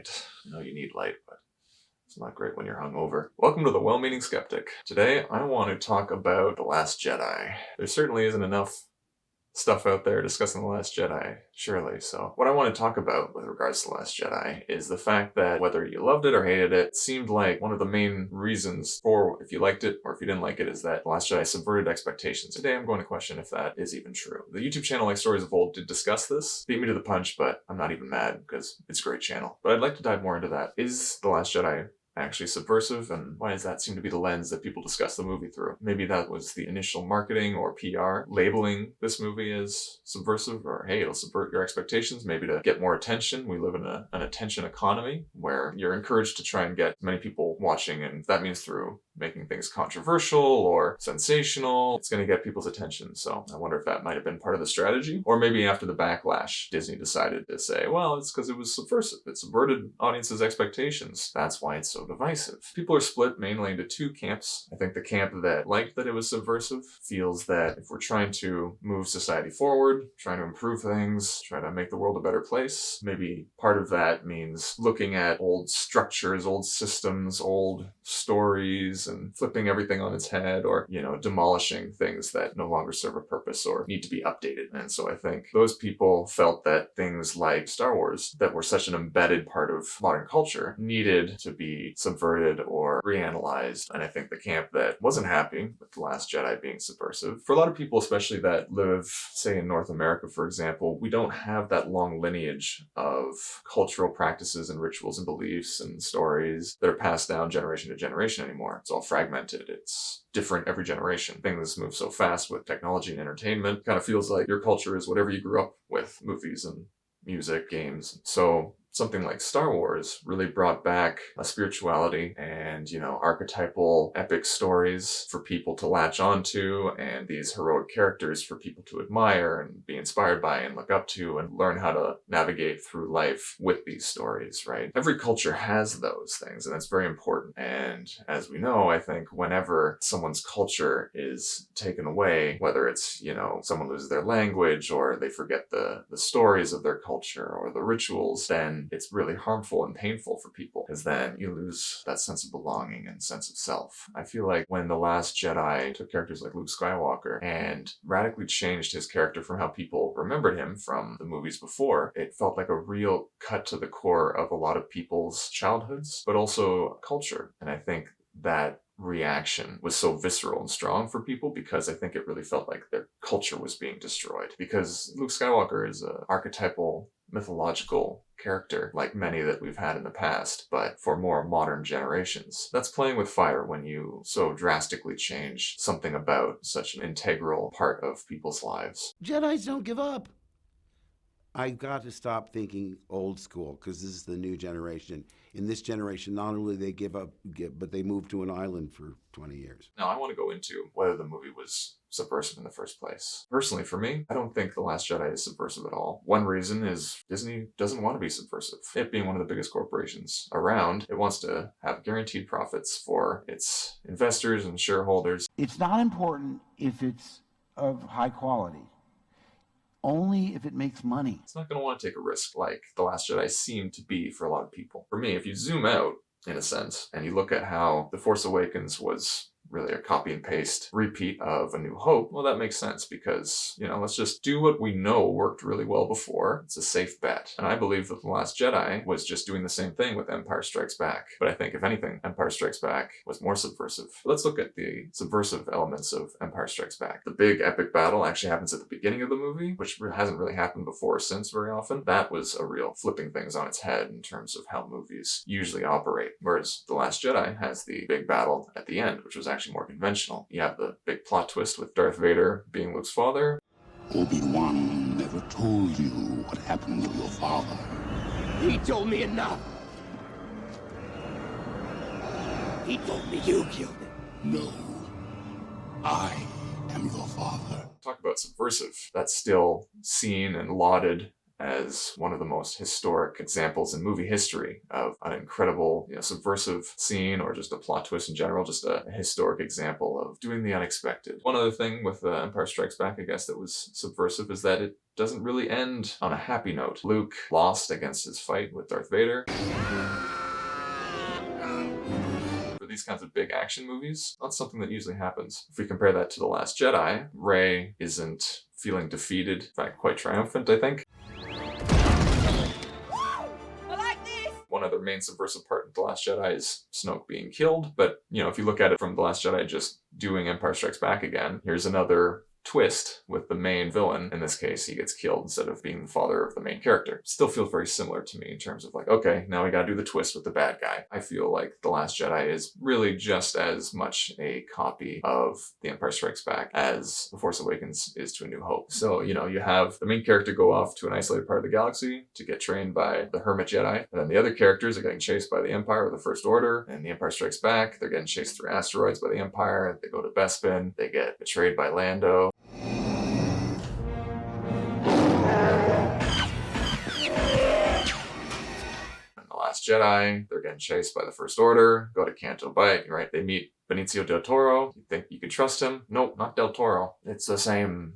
light. I know you need light, but it's not great when you're hungover. Welcome to the Well-Meaning Skeptic. Today, I want to talk about The Last Jedi. There certainly isn't enough stuff out there discussing The Last Jedi, surely. So what I want to talk about with regards to The Last Jedi is the fact that whether you loved it or hated it, it seemed like one of the main reasons for if you liked it or if you didn't like it is that The Last Jedi subverted expectations. Today I'm going to question if that is even true. The YouTube channel Like Stories of Old did discuss this, beat me to the punch, but I'm not even mad because it's a great channel. But I'd like to dive more into that. Is The Last Jedi actually subversive, and why does that seem to be the lens that people discuss the movie through? Maybe that was the initial marketing or PR labeling this movie as subversive, or hey, it'll subvert your expectations, maybe to get more attention. We live in an attention economy where you're encouraged to try and get many people watching, and that means through making things controversial or sensational, it's going to get people's attention. So I wonder if that might have been part of the strategy. Or maybe after the backlash, Disney decided to say, well, it's because it was subversive. It subverted audiences' expectations. That's why it's so divisive. People are split mainly into two camps. I think the camp that liked that it was subversive feels that if we're trying to move society forward, trying to improve things, try to make the world a better place, maybe part of that means looking at old structures, old systems, old stories, and flipping everything on its head, or, demolishing things that no longer serve a purpose or need to be updated. And so I think those people felt that things like Star Wars, that were such an embedded part of modern culture, needed to be subverted or reanalyzed. And I think the camp that wasn't happy with The Last Jedi being subversive, for a lot of people, especially that live, say, in North America, for example, we don't have that long lineage of cultural practices and rituals and beliefs and stories that are passed down generation to generation anymore. It's all fragmented. It's different every generation. Things move so fast with technology and entertainment. It kind of feels like your culture is whatever you grew up with, movies and music, games. So something like Star Wars really brought back a spirituality and, archetypal epic stories for people to latch onto, and these heroic characters for people to admire and be inspired by and look up to and learn how to navigate through life with these stories, right? Every culture has those things, and that's very important. And as we know, I think whenever someone's culture is taken away, whether it's, someone loses their language or they forget the stories of their culture or the rituals, then it's really harmful and painful for people, because then you lose that sense of belonging and sense of self. I feel like when The Last Jedi took characters like Luke Skywalker and radically changed his character from how people remembered him from the movies before, it felt like a real cut to the core of a lot of people's childhoods, but also culture. And I think that reaction was so visceral and strong for people because I think it really felt like their culture was being destroyed. Because Luke Skywalker is an archetypal, mythological character like many that we've had in the past, but for more modern generations. That's playing with fire when you so drastically change something about such an integral part of people's lives. Jedis don't give up. I've got to stop thinking old school, because this is the new generation. In this generation, not only they give up, but they move to an island for 20 years. Now, I want to go into whether the movie was subversive in the first place. Personally, for me, I don't think The Last Jedi is subversive at all. One reason is Disney doesn't want to be subversive. It being one of the biggest corporations around, it wants to have guaranteed profits for its investors and shareholders. It's not important if it's of high quality, only if it makes money. It's not going to want to take a risk like The Last Jedi seemed to be for a lot of people. For me, if you zoom out, in a sense, and you look at how The Force Awakens was really a copy and paste repeat of A New Hope, well, that makes sense because, let's just do what we know worked really well before. It's a safe bet. And I believe that The Last Jedi was just doing the same thing with Empire Strikes Back. But I think, if anything, Empire Strikes Back was more subversive. Let's look at the subversive elements of Empire Strikes Back. The big epic battle actually happens at the beginning of the movie, which hasn't really happened before or since very often. That was a real flipping things on its head in terms of how movies usually operate. Whereas The Last Jedi has the big battle at the end, which was actually more conventional. You have the big plot twist with Darth Vader being Luke's father. Obi-Wan never told you what happened to your father. He told me enough. He told me you killed him. No. I am your father. Talk about subversive. That's still seen and lauded as one of the most historic examples in movie history of an incredible, subversive scene or just a plot twist in general, just a historic example of doing the unexpected. One other thing with Empire Strikes Back, I guess, that was subversive is that it doesn't really end on a happy note. Luke lost against his fight with Darth Vader. For these kinds of big action movies, that's something that usually happens. If we compare that to The Last Jedi, Rey isn't feeling defeated, in fact, quite triumphant, I think. One other main subversive part of The Last Jedi is Snoke being killed, but, if you look at it from The Last Jedi just doing Empire Strikes Back again, here's another twist with the main villain. In this case, he gets killed instead of being the father of the main character. Still feels very similar to me in terms of like, okay, now we gotta do the twist with the bad guy. I feel like The Last Jedi is really just as much a copy of The Empire Strikes Back as The Force Awakens is to A New Hope. So, you have the main character go off to an isolated part of the galaxy to get trained by the Hermit Jedi, and then the other characters are getting chased by the Empire or the First Order, and The Empire Strikes Back, they're getting chased through asteroids by the Empire, they go to Bespin, they get betrayed by Lando. Last Jedi, they're getting chased by the First Order, go to Canto Bight, right? They meet Benicio del Toro. You think you can trust him? Nope, not del Toro. It's the same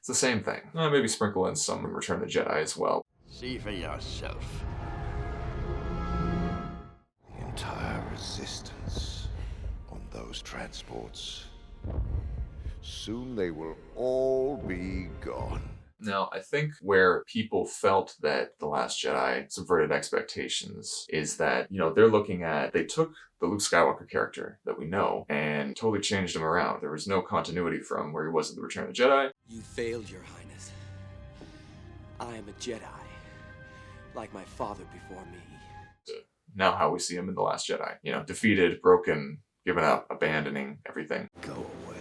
thing. Maybe sprinkle in some Return of the Jedi as well. See for yourself. The entire resistance on those transports. Soon they will all be gone. Now, I think where people felt that The Last Jedi subverted expectations is that, they're looking at, they took the Luke Skywalker character that we know and totally changed him around. There was no continuity from where he was in The Return of the Jedi. You failed, Your Highness. I am a Jedi, like my father before me. Now how we see him in The Last Jedi, defeated, broken, given up, abandoning everything. Go away.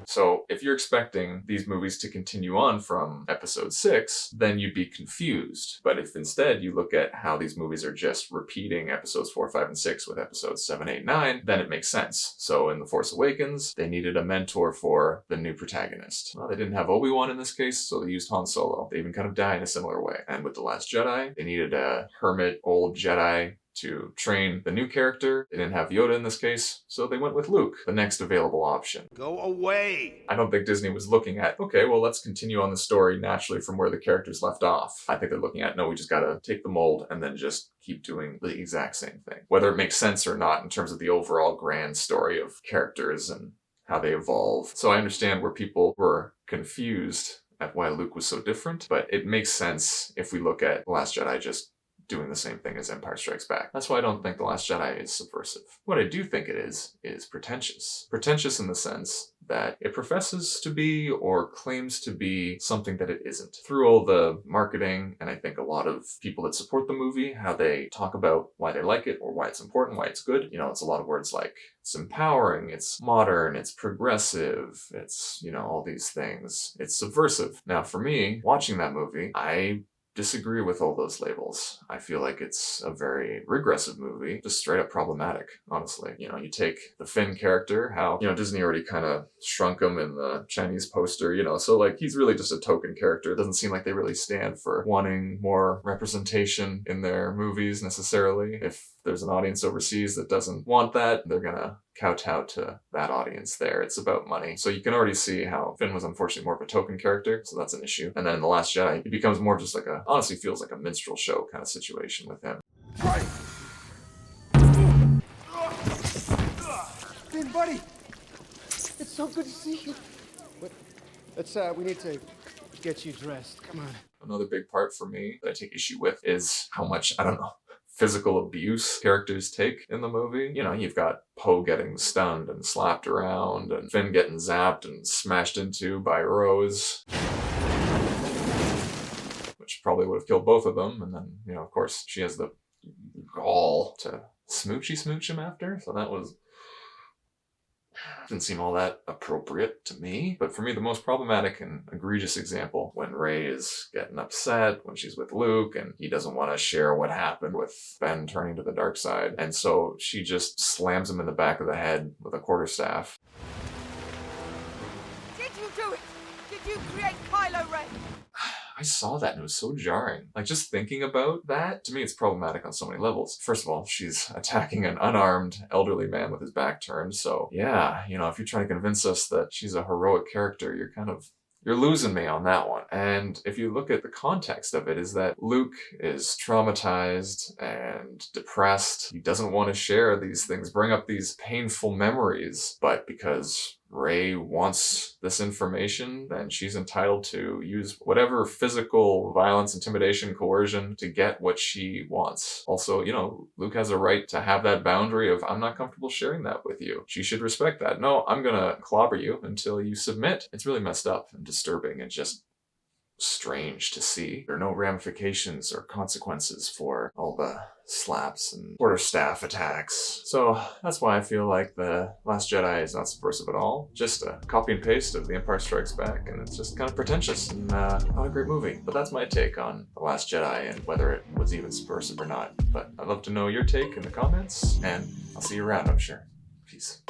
So if you're expecting these movies to continue on from episode 6, then you'd be confused. But if instead you look at how these movies are just repeating episodes 4, 5, and 6 with episodes 7, 8, 9, then it makes sense. So in The Force Awakens, they needed a mentor for the new protagonist. Well, they didn't have Obi-Wan in this case, so they used Han Solo. They even kind of die in a similar way. And with The Last Jedi, they needed a hermit old Jedi to train the new character. They didn't have Yoda in this case, so they went with Luke, the next available option. Go away! I don't think Disney was looking at, okay, well, let's continue on the story naturally from where the characters left off. I think they're looking at, no, we just gotta take the mold and then just keep doing the exact same thing. Whether it makes sense or not in terms of the overall grand story of characters and how they evolve. So I understand where people were confused at why Luke was so different, but it makes sense if we look at The Last Jedi just doing the same thing as Empire Strikes Back. That's why I don't think The Last Jedi is subversive. What I do think it is pretentious. Pretentious in the sense that it professes to be or claims to be something that it isn't. Through all the marketing, and I think a lot of people that support the movie, how they talk about why they like it or why it's important, why it's good. It's a lot of words like it's empowering, it's modern, it's progressive, it's, all these things. It's subversive. Now for me, watching that movie, I disagree with all those labels. I feel like it's a very regressive movie, just straight up problematic, honestly. You take the Finn character, how, Disney already kind of shrunk him in the Chinese poster, so like he's really just a token character. It doesn't seem like they really stand for wanting more representation in their movies necessarily. If there's an audience overseas that doesn't want that, they're gonna kowtow to that audience there. It's about money. So you can already see how Finn was unfortunately more of a token character, so that's an issue. And then in The Last Jedi, he becomes more just like honestly feels like a minstrel show kind of situation with him. Finn, buddy! It's so good to see you. We need to get you dressed. Come on. Another big part for me that I take issue with is how much, physical abuse characters take in the movie. You've got Poe getting stunned and slapped around, and Finn getting zapped and smashed into by Rose, which probably would have killed both of them. And then, of course, she has the gall to smooch him after. So that didn't seem all that appropriate to me. But for me, the most problematic and egregious example, when Rey is getting upset when she's with Luke and he doesn't want to share what happened with Ben turning to the dark side. And so she just slams him in the back of the head with a quarterstaff. Did you do it? Did you create Kylo Ren? I saw that and it was so jarring. Like, just thinking about that, to me, it's problematic on so many levels. First of all, she's attacking an unarmed elderly man with his back turned. So yeah, you know, if you're trying to convince us that she's a heroic character, you're losing me on that one. And if you look at the context of it, is that Luke is traumatized and depressed. He doesn't want to share these things, bring up these painful memories, but because Rey wants this information, then she's entitled to use whatever physical violence, intimidation, coercion to get what she wants. Also, you know, Luke has a right to have that boundary of, I'm not comfortable sharing that with you. She should respect that. No, I'm gonna clobber you until you submit. It's really messed up and disturbing and just strange to see. There are no ramifications or consequences for all the slaps and quarterstaff attacks. So that's why I feel like The Last Jedi is not subversive at all. Just a copy and paste of The Empire Strikes Back, and it's just kind of pretentious and not a great movie. But that's my take on The Last Jedi and whether it was even subversive or not. But I'd love to know your take in the comments, and I'll see you around, I'm sure. Peace.